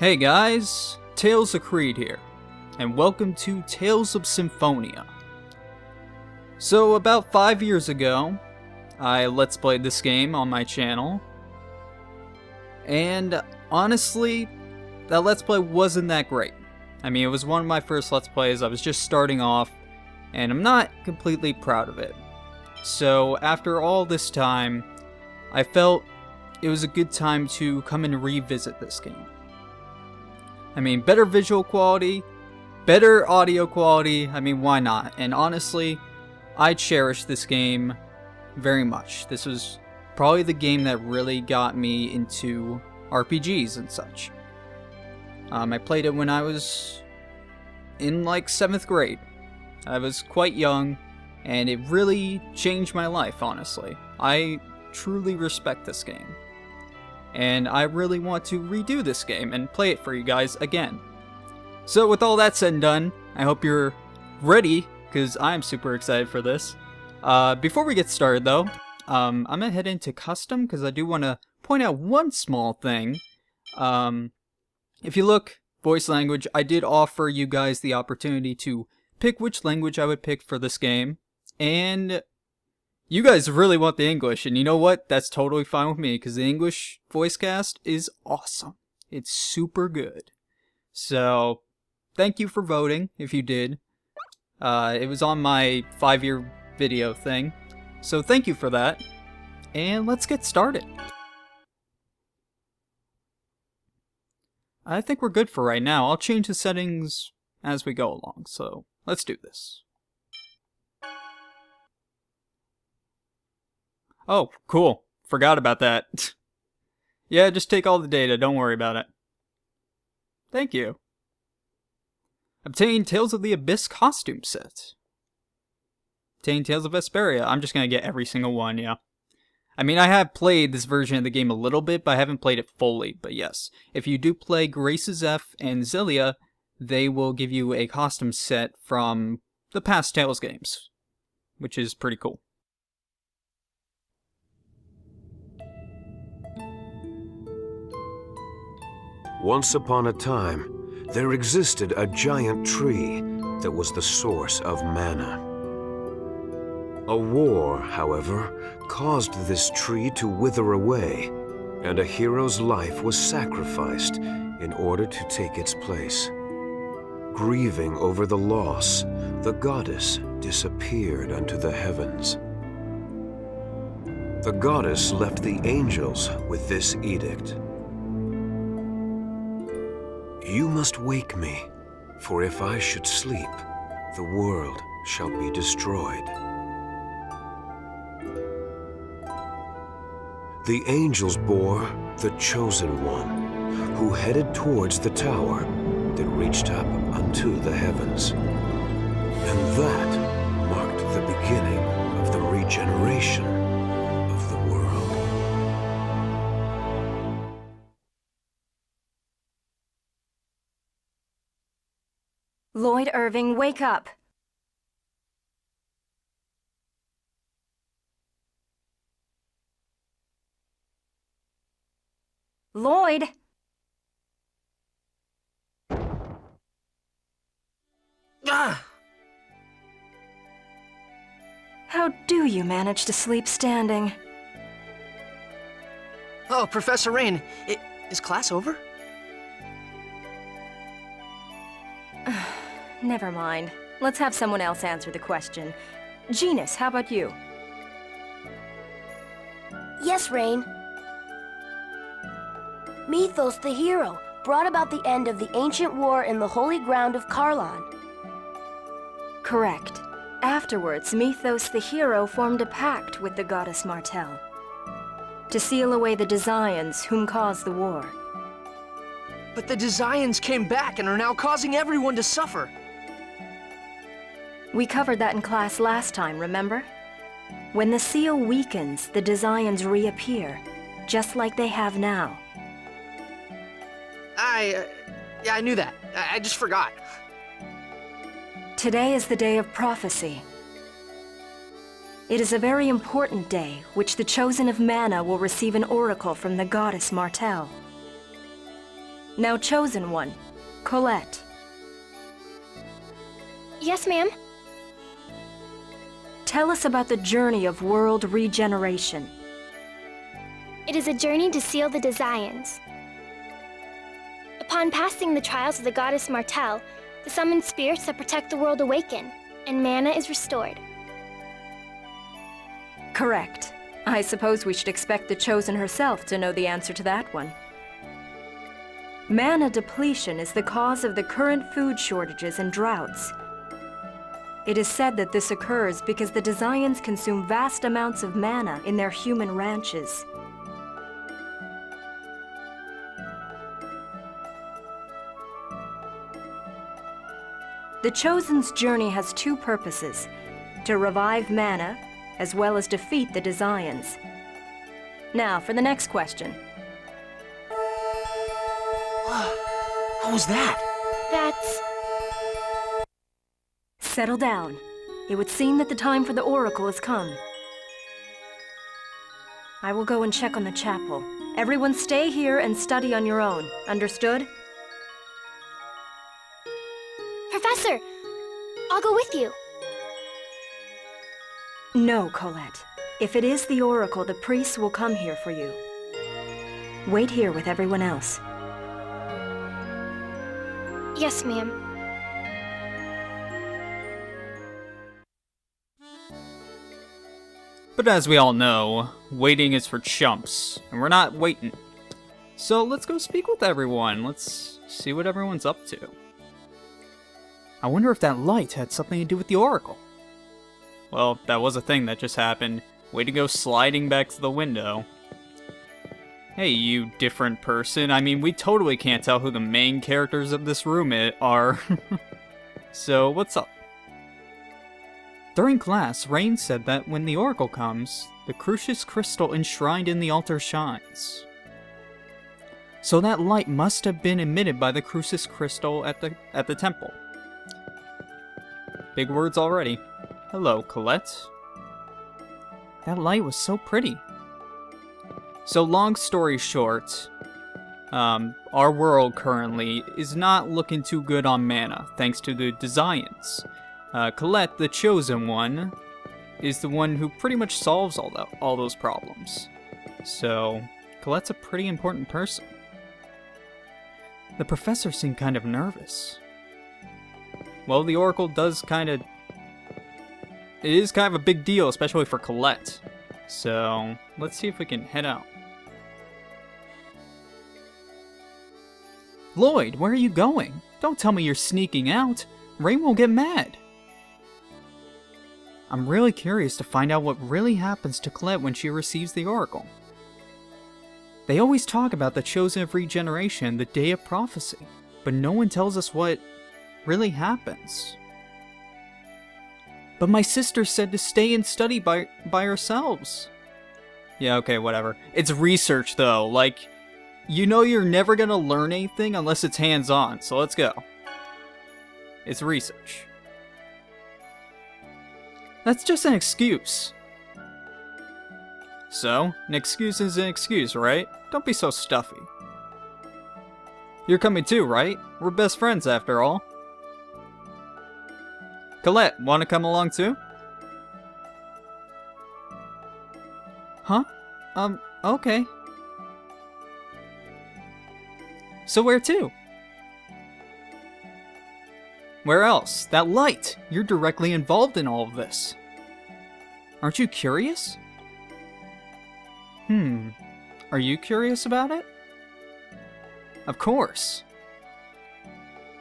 Hey guys, Tales of Creed here, and welcome to Tales of Symphonia. So about 5 years ago, I Let's Played this game on my channel, and honestly, that Let's Play wasn't that great. I mean, it was one of my first Let's Plays, I was just starting off, and I'm not completely proud of it. So after all this time, I felt it was a good time to come and revisit this game. I mean, better visual quality, better audio quality, I mean, why not? And honestly, I cherish this game very much. This was probably the game that really got me into RPGs and such. I played it when I was in like 7th grade. I was quite young, and it really changed my life, honestly. I truly respect this game. And I really want to redo this game and play it for you guys again. So with all that said and done, I hope you're ready, because I'm super excited for this. Before we get started though, I'm going to head into custom, because I do want to point out one small thing. If you look, voice language, I did offer you guys the opportunity to pick which language I would pick for this game. And you guys really want the English, and you know what? That's totally fine with me, because the English voice cast is awesome. It's super good. So, thank you for voting, if you did. It was on my 5-year video thing. So thank you for that. And let's get started. I think we're good for right now. I'll change the settings as we go along, so let's do this. Oh, cool. Forgot about that. Yeah, just take all the data, don't worry about it. Thank you. Obtain Tales of the Abyss costume set. Obtain Tales of Vesperia. I'm just gonna get every single one, yeah. I mean, I have played this version of the game a little bit, but I haven't played it fully, but yes. If you do play Grace's F and Iselia, they will give you a costume set from the past Tales games, which is pretty cool. Once upon a time, there existed a giant tree that was the source of mana. A war, however, caused this tree to wither away, and a hero's life was sacrificed in order to take its place. Grieving over the loss, the goddess disappeared unto the heavens. The goddess left the angels with this edict. You must wake me, for if I should sleep, the world shall be destroyed. The angels bore the chosen one, who headed towards the tower that reached up unto the heavens. And that marked the beginning of the regeneration of the world. Lloyd Irving, wake up! Lloyd! Ah! How do you manage to sleep standing? Oh, Professor Rain, is class over? Never mind. Let's have someone else answer the question. Genus, how about you? Yes, Rain. Mythos the hero brought about the end of the ancient war in the holy ground of Karlan. Correct. Afterwards, Mythos the hero formed a pact with the goddess Martel to seal away the Desians whom caused the war. But the Desians came back and are now causing everyone to suffer. We covered that in class last time, remember? When the seal weakens, the Desians reappear, just like they have now. Yeah, I knew that. I just forgot. Today is the day of prophecy. It is a very important day, which the Chosen of Mana will receive an oracle from the goddess Martel. Now, Chosen One, Colette. Yes, ma'am. Tell us about the journey of world regeneration. It is a journey to seal the Desians. Upon passing the trials of the goddess Martel, the summoned spirits that protect the world awaken, and mana is restored. Correct. I suppose we should expect the Chosen herself to know the answer to that one. Mana depletion is the cause of the current food shortages and droughts. It is said that this occurs because the Desians consume vast amounts of mana in their human ranches. The Chosen's journey has two purposes: to revive mana, as well as defeat the Desians. Now, for the next question. What was that? That's... Settle down. It would seem that the time for the Oracle has come. I will go and check on the chapel. Everyone stay here and study on your own. Understood? Professor! I'll go with you. No, Colette. If it is the Oracle, the priests will come here for you. Wait here with everyone else. Yes, ma'am. But as we all know, waiting is for chumps, and we're not waiting. So let's go speak with everyone. Let's see what everyone's up to. I wonder if that light had something to do with the Oracle. Well, that was a thing that just happened. Way to go sliding back to the window. Hey, you different person. I mean, we totally can't tell who the main characters of this room are. So, what's up? During class, Rain said that when the Oracle comes, the crucius crystal enshrined in the altar shines. So that light must have been emitted by the crucius crystal at the temple. Big words already. Hello, Colette. That light was so pretty. So long story short, our world currently is not looking too good on mana, thanks to the Desians. Colette, the Chosen One, is the one who pretty much solves all those problems. So, Colette's a pretty important person. The professor seemed kind of nervous. Well, the Oracle does it is kind of a big deal, especially for Colette. So, let's see if we can head out. Lloyd, where are you going? Don't tell me you're sneaking out. Rain will get mad. I'm really curious to find out what really happens to Colette when she receives the Oracle. They always talk about the Chosen of Regeneration, the Day of Prophecy, but no one tells us what really happens. But my sister said to stay and study by ourselves. Yeah, okay, whatever. It's research though, like, you know you're never gonna learn anything unless it's hands-on, so let's go. It's research. That's just an excuse. So, an excuse is an excuse, right? Don't be so stuffy. You're coming too, right? We're best friends after all. Colette, wanna come along too? Huh? Okay. So where to? Where else? That light! You're directly involved in all of this. Aren't you curious? Are you curious about it? Of course.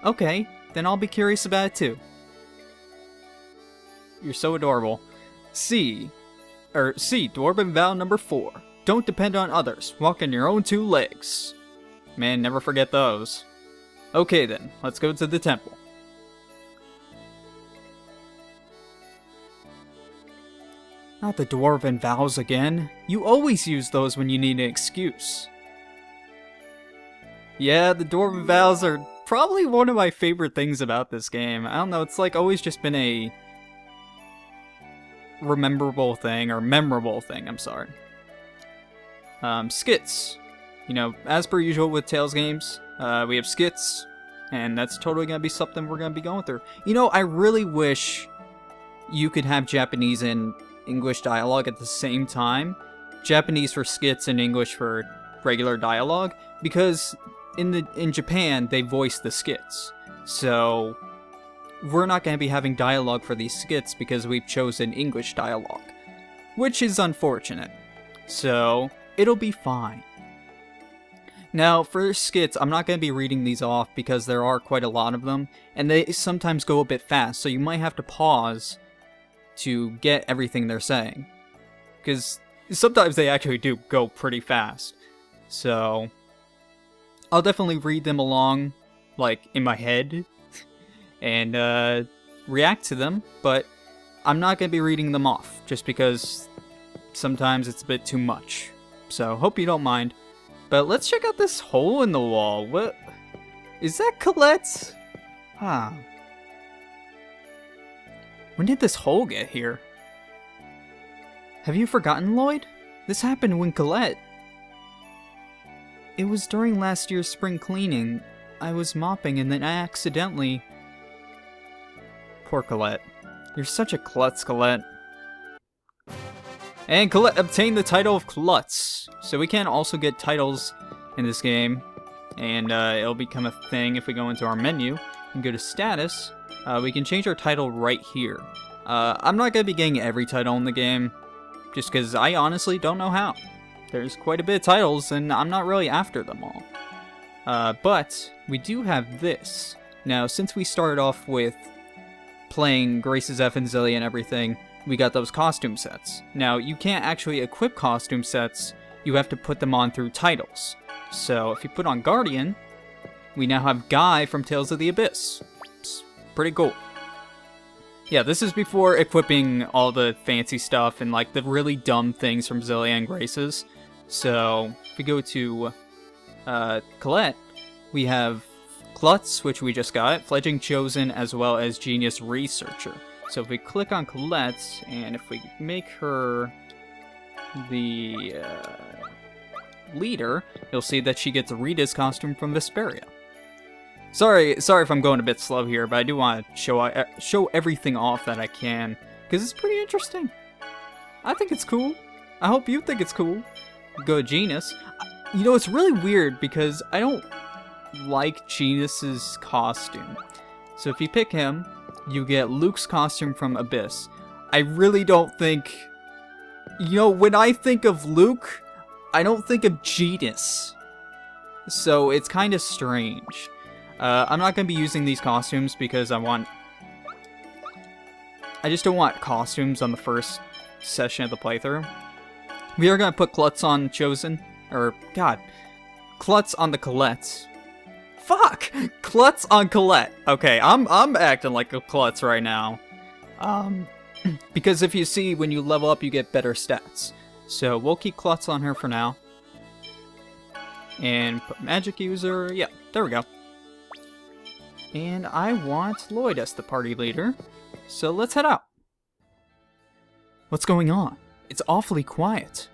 Okay, then I'll be curious about it too. You're so adorable. C, Dwarven vow number 4. Don't depend on others. Walk on your own 2 legs. Man, never forget those. Okay then, let's go to the temple. Not the Dwarven vows again. You always use those when you need an excuse. Yeah, the Dwarven vows are probably one of my favorite things about this game. I don't know, it's like always just been a memorable thing, I'm sorry. Skits. you know, as per usual with Tales games, we have skits, and that's totally going to be something we're going to be going through. You know, I really wish you could have Japanese and English dialogue at the same time. Japanese for skits and English for regular dialogue, because in Japan, they voice the skits. So we're not going to be having dialogue for these skits because we've chosen English dialogue, which is unfortunate. So it'll be fine. Now, for skits, I'm not going to be reading these off because there are quite a lot of them, and they sometimes go a bit fast, so you might have to pause to get everything they're saying. Because sometimes they actually do go pretty fast. So I'll definitely read them along, like, in my head, and react to them, but I'm not going to be reading them off, just because sometimes it's a bit too much. So, hope you don't mind. But let's check out this hole in the wall. What? Is that Colette? Huh. When did this hole get here? Have you forgotten, Lloyd? This happened when Colette... It was during last year's spring cleaning. I was mopping and then I accidentally... Poor Colette. You're such a klutz, Colette. And Colette obtained the title of Klutz. So we can also get titles in this game. And it'll become a thing if we go into our menu and go to status. We can change our title right here. I'm not going to be getting every title in the game, just because I honestly don't know how. There's quite a bit of titles, and I'm not really after them all. But we do have this. Now, since we started off with playing Grace's F and Iselia and everything, we got those costume sets. Now, you can't actually equip costume sets, you have to put them on through titles. So, if you put on Guardian, we now have Guy from Tales of the Abyss. It's pretty cool. Yeah, this is before equipping all the fancy stuff and like the really dumb things from Iselia and Grace's. So, if we go to Colette, we have Klutz, which we just got, Fledgling Chosen, as well as Genius Researcher. So if we click on Colette, and if we make her the leader, you'll see that she gets Rita's costume from Vesperia. Sorry if I'm going a bit slow here, but I do want to show everything off that I can, because it's pretty interesting. I think it's cool. I hope you think it's cool. Go to Genius. You know, it's really weird, because I don't like Genius's costume. So if you pick him, you get Luke's costume from Abyss. I really don't think... You know, when I think of Luke, I don't think of Genius. So it's kind of strange. I'm not going to be using these costumes because I just don't want costumes on the first session of the playthrough. We are going to put Klutz on Chosen. Or, God. Klutz on the Colette. Fuck! Klutz on Colette. Okay, I'm acting like a klutz right now. Because if you see, when you level up, you get better stats. So we'll keep Klutz on her for now. And put magic user. Yeah, there we go. And I want Lloyd as the party leader. So let's head out. What's going on? It's awfully quiet.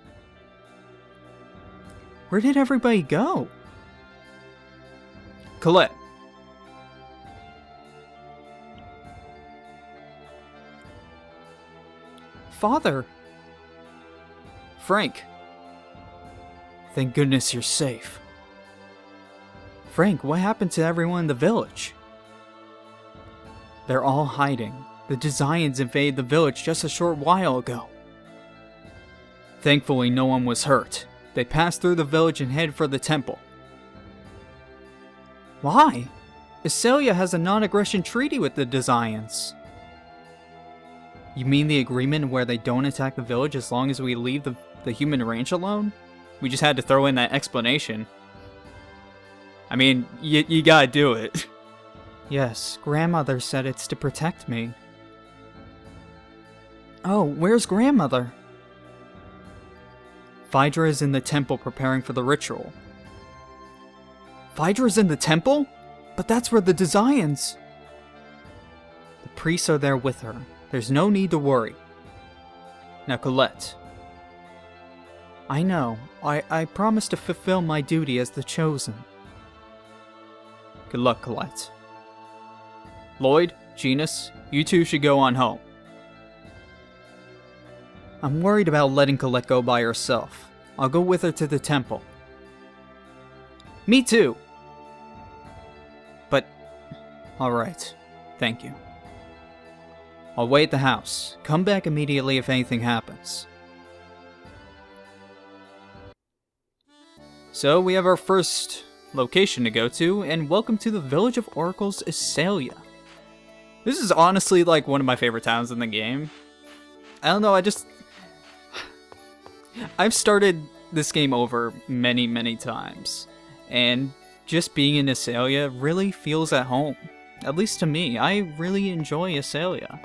Where did everybody go? Colette. Father. Frank. Thank goodness you're safe. Frank, what happened to everyone in the village? They're all hiding. The Desians invaded the village just a short while ago. Thankfully, no one was hurt. They passed through the village and headed for the temple. Why? Iselia has a non-aggression treaty with the Desians. You mean the agreement where they don't attack the village as long as we leave the human ranch alone? We just had to throw in that explanation. I mean, you gotta do it. Yes, grandmother said it's to protect me. Oh, where's grandmother? Phaedra is in the temple preparing for the ritual. Phaedra's in the temple? But that's where the Desians... The priests are there with her. There's no need to worry. Now, Colette. I know. I promise to fulfill my duty as the Chosen. Good luck, Colette. Lloyd, Genus, you two should go on home. I'm worried about letting Colette go by herself. I'll go with her to the temple. Me too! But, alright. Thank you. I'll wait at the house. Come back immediately if anything happens. So, we have our first location to go to, and welcome to the Village of Oracles, Iselia. This is honestly like one of my favorite towns in the game. I don't know, I've started this game over many times, and just being in Iselia really feels at home. At least to me, I really enjoy Iselia.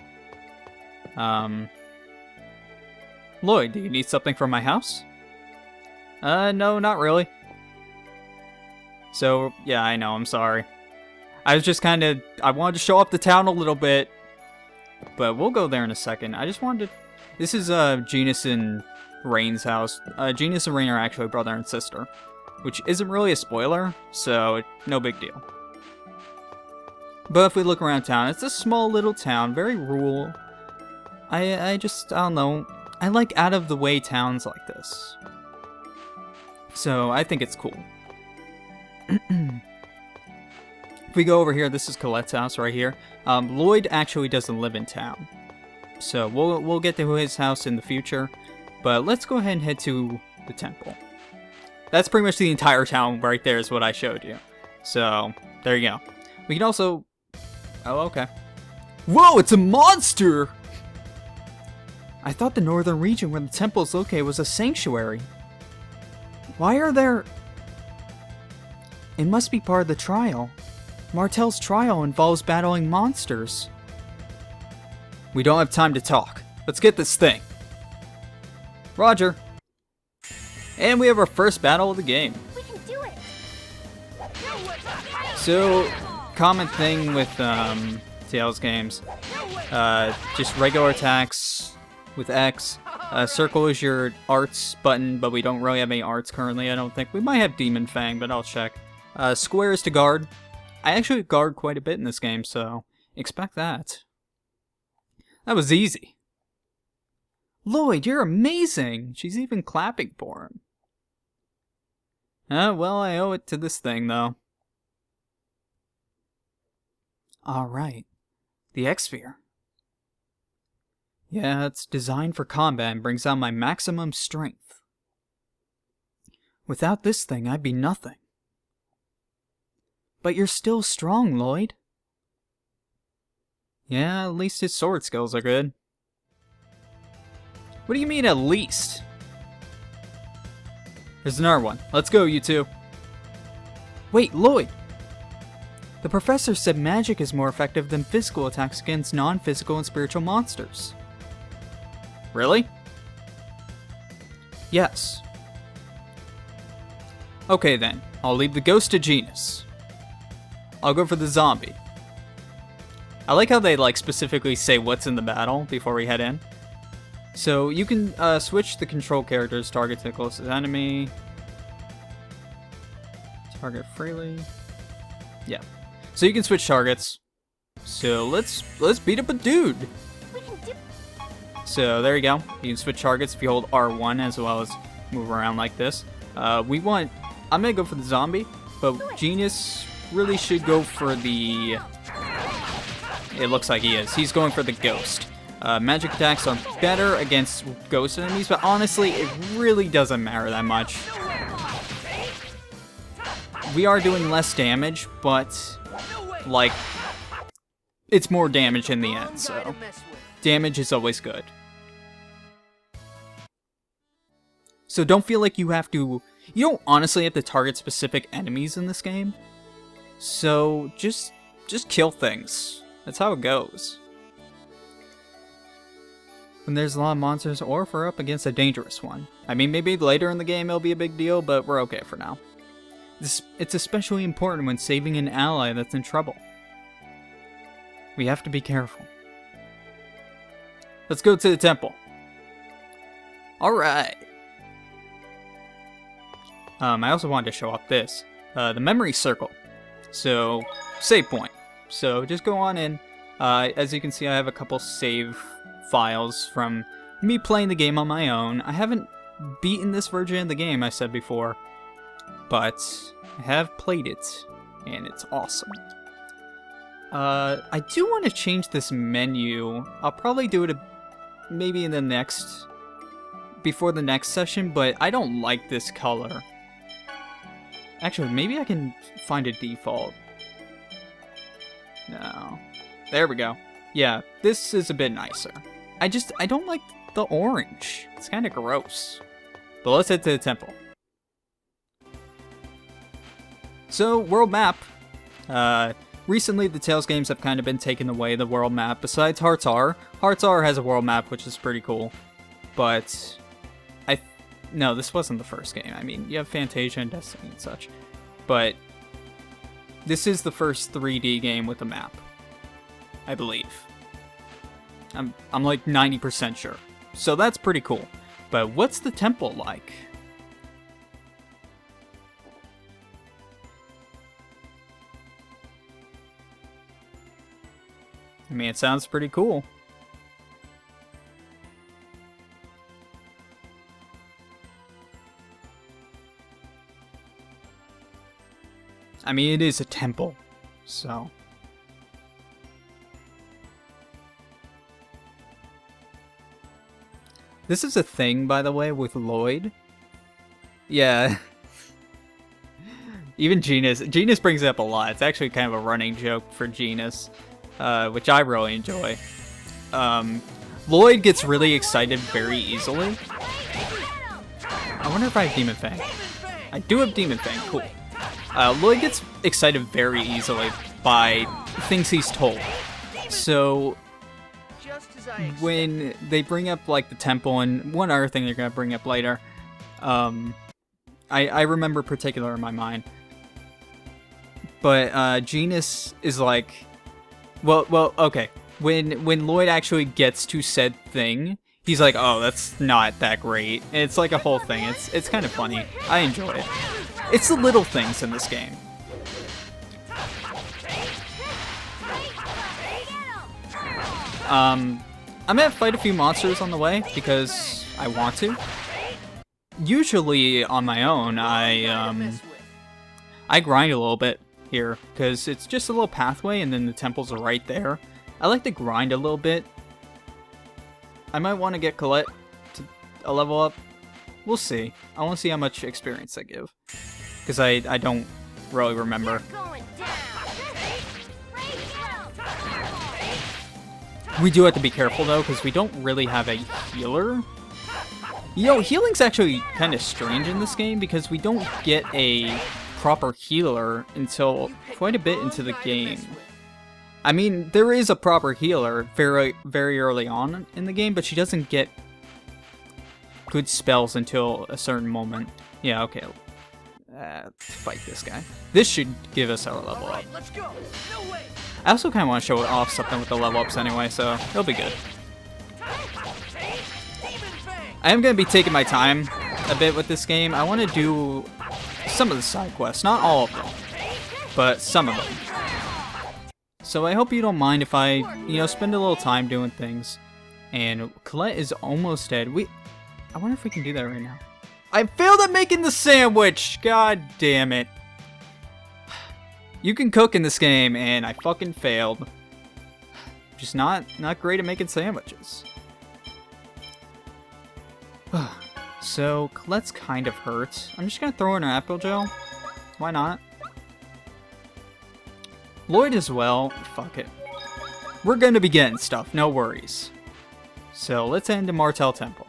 Lloyd, do you need something from my house? No, not really. So, yeah, I know, I'm sorry. I was just I wanted to show up the town a little bit, but we'll go there in a second. I just wanted to... This is, Genus and Rain's house. Genus and Rain are actually brother and sister, which isn't really a spoiler, so no big deal. But if we look around town, it's a small little town, very rural. I don't know. I like out-of-the-way towns like this. So, I think it's cool. If we go over here, this is Colette's house right here. Lloyd actually doesn't live in town. So, we'll get to his house in the future. But let's go ahead and head to the temple. That's pretty much the entire town right there is what I showed you. So, there you go. We can also... Oh, okay. Whoa, it's a monster! I thought the northern region where the temple is located was a sanctuary. Why are there... It must be part of the trial. Martel's trial involves battling monsters. We don't have time to talk. Let's get this thing. Roger. And we have our first battle of the game. We can do it. So, common thing with Tales games. Just regular attacks with X. Circle is your arts button, but we don't really have any arts currently, I don't think. We might have Demon Fang, but I'll check. Square is to guard. I actually guard quite a bit in this game, so expect that. That was easy. Lloyd, you're amazing! She's even clapping for him. Well, I owe it to this thing, though. Alright. The X-Sphere. Yeah, it's designed for combat and brings out my maximum strength. Without this thing, I'd be nothing. But you're still strong, Lloyd. Yeah, at least his sword skills are good. What do you mean, at least? There's another one. Let's go, you two. Wait, Lloyd! The professor said magic is more effective than physical attacks against non-physical and spiritual monsters. Really? Yes. Okay then, I'll leave the ghost to Genus. I'll go for the zombie. I like how they specifically say what's in the battle before we head in. So you can switch the control character's target to the closest enemy. Target freely. Yeah. So you can switch targets. So let's beat up a dude. So there you go. You can switch targets if you hold R1 as well as move around like this. I'm gonna go for the zombie, but Genus really should go for the... It looks like he is. He's going for the ghost. Magic attacks are better against ghost enemies, but honestly, it really doesn't matter that much. We are doing less damage, but, it's more damage in the end, so damage is always good. So don't feel like you have to... You don't honestly have to target specific enemies in this game. So just kill things. That's how it goes. When there's a lot of monsters, or if we're up against a dangerous one. I mean, maybe later in the game it'll be a big deal, but we're okay for now. It's especially important when saving an ally that's in trouble. We have to be careful. Let's go to the temple. Alright. I also wanted to show off this. The memory circle. So, save point. So just go on in. As you can see, I have a couple save files from me playing the game on my own. I haven't beaten this version of the game, I said before, but I have played it, and it's awesome. I do want to change this menu. I'll probably do it maybe in the next, before the next session, but I don't like this color. Actually, maybe I can find a default. No. There we go. Yeah, this is a bit nicer. I don't like the orange. It's kind of gross. But let's head to the temple. So, world map. Recently, the Tales games have kind of been taking away the world map. Besides Hearts R. Hearts R has a world map, which is pretty cool. But, no, this wasn't the first game. I mean, you have Fantasia and Destiny and such. But, this is the first 3D game with a map. I believe. I'm like 90% sure. So that's pretty cool. But what's the temple like? I mean, it sounds pretty cool. I mean, it is a temple, so... This is a thing, by the way, with Lloyd. Yeah. Even Genus brings it up a lot. It's actually kind of a running joke for Genus, which I really enjoy. Lloyd gets really excited very easily. I wonder if I have Demon Fang. I do have Demon Fang, cool. Lloyd gets excited very easily by things he's told. So, when they bring up, like, the temple, and one other thing they're gonna bring up later, I remember particular in my mind. But, Genus is like, well, okay. When Lloyd actually gets to said thing, he's like, oh, that's not that great. And it's like a whole thing. It's kind of funny. I enjoy it. It's the little things in this game. I'm gonna fight a few monsters on the way because I want to. Usually on my own, I grind a little bit here because it's just a little pathway and then the temples are right there. I like to grind a little bit. I might want to get Colette to a level up. We'll see. I want to see how much experience I give because I don't really remember. We do have to be careful though, because we don't really have a healer. You know, healing's actually kind of strange in this game, because we don't get a proper healer until quite a bit into the game. I mean, there is a proper healer very, very early on in the game, but she doesn't get good spells until a certain moment. Yeah, okay. Fight this guy. This should give us our level up. Let's go. No way. I also kind of want to show off something with the level ups anyway, so it'll be good. I am going to be taking my time a bit with this game. I want to do some of the side quests, not all of them, but some of them. So I hope you don't mind if I, spend a little time doing things. And Colette is almost dead. I wonder if we can do that right now. I failed at making the sandwich! God damn it. You can cook in this game, and I fucking failed. Just not great at making sandwiches. So, Colette's kind of hurt. I'm just gonna throw in her apple gel. Why not? Lloyd as well. Fuck it. We're gonna be getting stuff, no worries. So, let's head into Martel Temple.